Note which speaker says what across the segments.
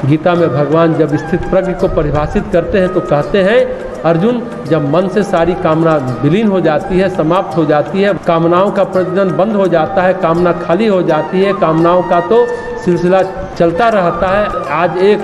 Speaker 1: गीता में भगवान जब स्थित प्रज्ञ को परिभाषित करते हैं तो कहते हैं, अर्जुन, जब मन से सारी कामना विलीन हो जाती है, समाप्त हो जाती है, कामनाओं का प्रजनन बंद हो जाता है, कामना खाली हो जाती है, कामनाओं का तो सिलसिला चलता रहता है, आज एक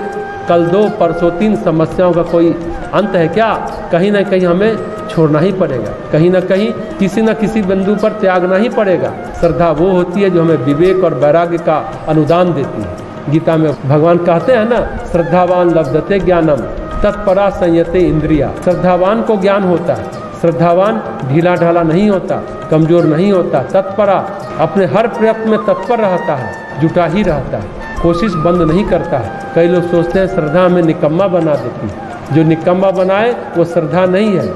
Speaker 1: कल दो परसों तीन, समस्याओं का कोई अंत है क्या? कहीं ना कहीं हमें छोड़ना ही पड़ेगा, कहीं ना कहीं किसी न किसी बिंदु पर त्यागना ही पड़ेगा। श्रद्धा वो होती है जो हमें विवेक और वैराग्य का अनुदान देती है। गीता में भगवान कहते हैं ना, श्रद्धावान लब्धते ज्ञानम तत्परा संयते इंद्रिया। श्रद्धावान को ज्ञान होता है, श्रद्धावान ढीला ढाला नहीं होता, कमजोर नहीं होता, तत्परा अपने हर प्रयत्न में तत्पर रहता है, जुटा ही रहता है, कोशिश बंद नहीं करता है। कई लोग सोचते हैं श्रद्धा हमें निकम्मा बना देती है, जो निकम्मा बनाए वो श्रद्धा नहीं है।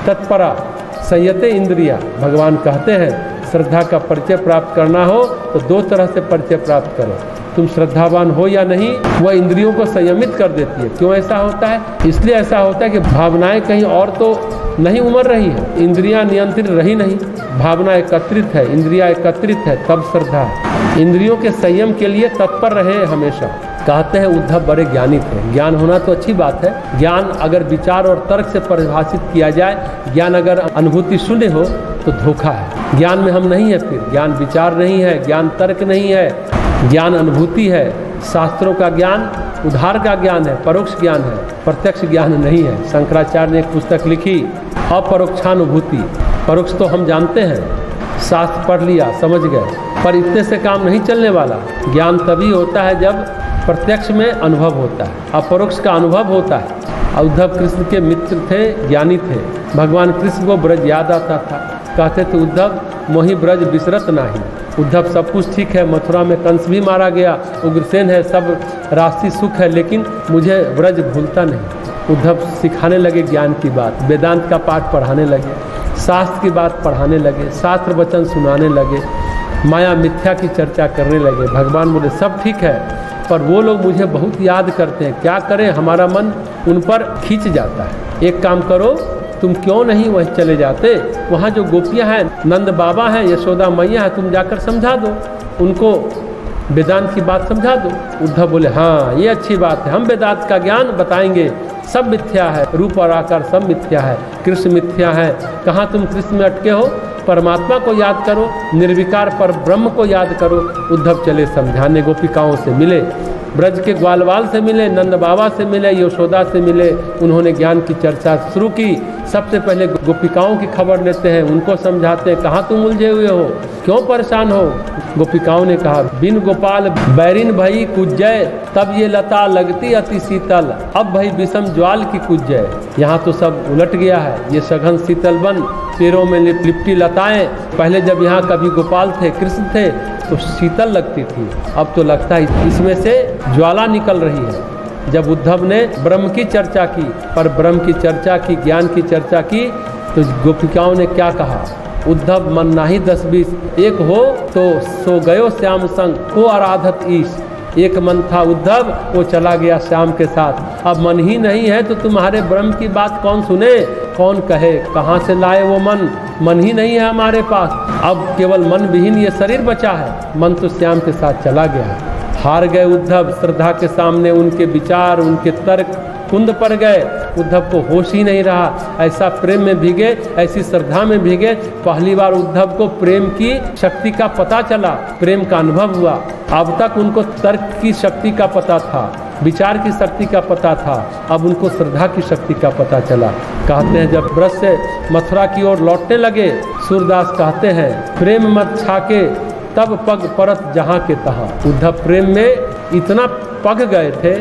Speaker 1: तत्परा संयते इंद्रिया, भगवान कहते हैं श्रद्धा का परिचय प्राप्त करना हो तो दो तरह से परिचय प्राप्त करो। तुम श्रद्धावान हो या नहीं, वह इंद्रियों को संयमित कर देती है। क्यों ऐसा होता है? इसलिए ऐसा होता है कि भावनाएं कहीं और तो नहीं उमड़ रही है, इंद्रियां नियंत्रित रही नहीं, भावना एकत्रित है, इंद्रियां एकत्रित है, तब श्रद्धा है। इंद्रियों के संयम के लिए तत्पर रहे हमेशा। कहते हैं उद्धव बड़े ज्ञानी थे। ज्ञान होना तो अच्छी बात है, ज्ञान अगर विचार और तर्क से परिभाषित किया जाए, ज्ञान अगर अनुभूति शून्य हो तो धोखा है। ज्ञान में हम नहीं है, फिर ज्ञान विचार नहीं है, ज्ञान तर्क नहीं है, ज्ञान अनुभूति है। शास्त्रों का ज्ञान उधार का ज्ञान है, परोक्ष ज्ञान है, प्रत्यक्ष ज्ञान नहीं है। शंकराचार्य ने एक पुस्तक लिखी, अपरोक्षानुभूति। परोक्ष तो हम जानते हैं, शास्त्र पढ़ लिया, समझ गए, पर इतने से काम नहीं चलने वाला। ज्ञान तभी होता है जब प्रत्यक्ष में अनुभव होता है, अपरोक्ष का अनुभव होता है। उद्धव कृष्ण के मित्र थे, ज्ञानी थे। भगवान कृष्ण को ब्रज याद आता था, कहते थे उद्धव मोहि ब्रज बिसरत नाही। उद्धव सब कुछ ठीक है, मथुरा में कंस भी मारा गया, उग्रसेन है, सब राष्ट्रीय सुख है, लेकिन मुझे ब्रज भूलता नहीं। उद्धव सिखाने लगे ज्ञान की बात, वेदांत का पाठ पढ़ाने लगे, शास्त्र की बात पढ़ाने लगे, शास्त्र वचन सुनाने लगे, माया मिथ्या की चर्चा करने लगे। भगवान बोले सब ठीक है, पर वो लोग मुझे बहुत याद करते हैं, क्या करें, हमारा मन उन पर खींच जाता है। एक काम करो, तुम क्यों नहीं वहीं चले जाते, वहाँ जो गोपियाँ हैं, नंद बाबा हैं, यशोदा मैया है, तुम जाकर समझा दो उनको, वेदांत की बात समझा दो। उद्धव बोले हाँ ये अच्छी बात है, हम वेदांत का ज्ञान बताएंगे, सब मिथ्या है, रूप और आकार सब मिथ्या है, कृष्ण मिथ्या है। कहाँ तुम कृष्ण में अटके हो, परमात्मा को याद करो, निर्विकार पर ब्रह्म को याद करो। उद्धव चले समझाने, गोपिकाओं से मिले, ब्रज के ग्वालवाल से मिले, नंद बाबा से मिले, यशोदा से मिले। उन्होंने ज्ञान की चर्चा शुरू की। सबसे पहले गोपिकाओं की खबर लेते हैं, उनको समझाते हैं, कहाँ तुम उलझे हुए हो, क्यों परेशान हो। गोपिकाओं ने कहा बिन गोपाल बैरिन भई कुजय, तब ये लता लगती अति शीतल, अब भई विषम ज्वाल की कुजय। यहाँ तो सब उलट गया है, ये सघन शीतल बन, पेड़ों में लिपटी लताएं। पहले जब यहाँ कभी गोपाल थे, कृष्ण थे, तो शीतल लगती थी, अब तो लगता है इसमें से ज्वाला निकल रही है। जब उद्धव ने ब्रह्म की चर्चा की, पर ब्रह्म की चर्चा की, ज्ञान की चर्चा की, तो गोपिकाओं ने क्या कहा, उद्धव मन नाही 10-20, एक हो तो सो गयो श्याम संग, को आराधत ईश। एक मन था उद्धव, वो चला गया श्याम के साथ। अब मन ही नहीं है तो तुम्हारे ब्रह्म की बात कौन सुने, कौन कहे, कहाँ से लाए वो मन, मन ही नहीं है हमारे पास। अब केवल मन विहीन ये शरीर बचा है, मन तो श्याम के साथ चला गया है। हार गए उद्धव श्रद्धा के सामने, उनके विचार, उनके तर्क कुंद पर गए। उद्धव को होश ही नहीं रहा, ऐसा प्रेम में भीगे, ऐसी श्रद्धा में भीगे। पहली बार उद्धव को प्रेम की शक्ति का पता चला, प्रेम का अनुभव हुआ। अब तक उनको तर्क की शक्ति का पता था, विचार की शक्ति का पता था, अब उनको श्रद्धा की शक्ति का पता चला। कहते हैं जब ब्रज से मथुरा की ओर लौटने लगे, सूरदास कहते हैं प्रेम मत छाके तब पग परत जहाँ के तहाँ। उद्धव प्रेम में इतना पग गए थे,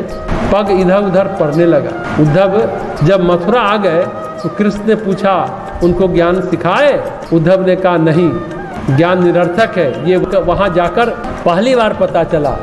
Speaker 1: पग इधर उधर पड़ने लगा। उद्धव जब मथुरा आ गए तो कृष्ण ने पूछा उनको ज्ञान सिखाए। उद्धव ने कहा नहीं, ज्ञान निरर्थक है। ये वहाँ जाकर पहली बार पता चला